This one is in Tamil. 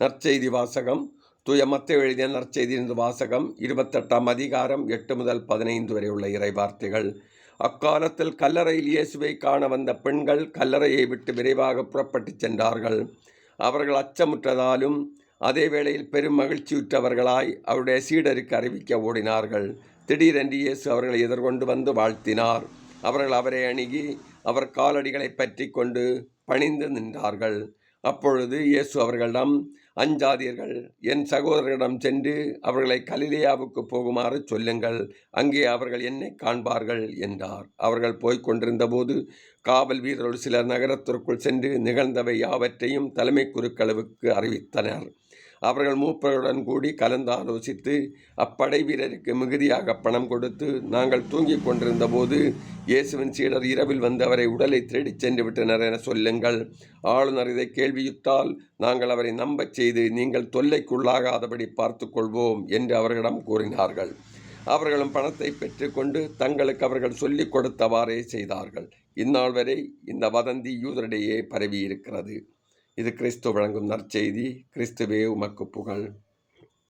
நற்செய்தி வாசகம். தூய மத்தேயு எழுதிய நற்செய்தியிலிருந்து வாசகம். 28ஆம் அதிகாரம் 8 முதல் 15 வரை உள்ள இறைவார்த்தைகள். அக்காலத்தில் கல்லறையில் இயேசுவை காண வந்த பெண்கள் கல்லறையை விட்டு விரைவாக புறப்பட்டுச் சென்றார்கள். அவர்கள் அச்சமுற்றதாலும் அதே வேளையில் பெரும் மகிழ்ச்சியுற்றவர்களாய் அவருடைய சீடருக்கு அறிவிக்க ஓடினார்கள். திடீரென்று இயேசு அவர்களை எதிர்கொண்டு வந்து வாழ்த்தினார். அவர்கள் அவரை அணுகி அவர் காலடிகளை பற்றி கொண்டு பணிந்து நின்றார்கள். அப்பொழுது இயேசு அவர்களிடம், அஞ்சாதீர்கள், என் சகோதரர்களிடம் சென்று அவர்களை கலிலேயாவுக்கு போகுமாறு சொல்லுங்கள், அங்கே அவர்கள் என்னை காண்பார்கள் என்றார். அவர்கள் போய்க் கொண்டிருந்த போது காவல் வீரர்கள் சிலர் நகரத்திற்குள் சென்று நிகழ்ந்தவை யாவற்றையும் தலைமை குருக்களுக்கு அறிவித்தனர். அவர்கள் மூப்பர்களுடன் கூடி கலந்தாலோசித்து அப்படை வீரருக்கு மிகுதியாக பணம் கொடுத்து, நாங்கள் தூங்கிக் கொண்டிருந்த போது இயேசுவின் சீடர் இரவில் வந்து அவரை உடலை தேடிச் சென்று விட்டனர் என சொல்லுங்கள். ஆளுநர் இதை கேள்வியுற்றால் நாங்கள் அவரை நம்பச் செய்து நீங்கள் தொல்லைக்குள்ளாகாதபடி பார்த்து கொள்வோம் என்று அவர்களிடம் கூறினார்கள். அவர்களும் பணத்தை பெற்றுக்கொண்டு தங்களுக்கு அவர்கள் சொல்லிக் கொடுத்தவாறே செய்தார்கள். இந்நாள் வரை இந்த வதந்தி யூதரிடையே பரவியிருக்கிறது. இது கிறிஸ்து வழங்கும் நற்செய்தி. கிறிஸ்துவே உமக்கு புகழ்.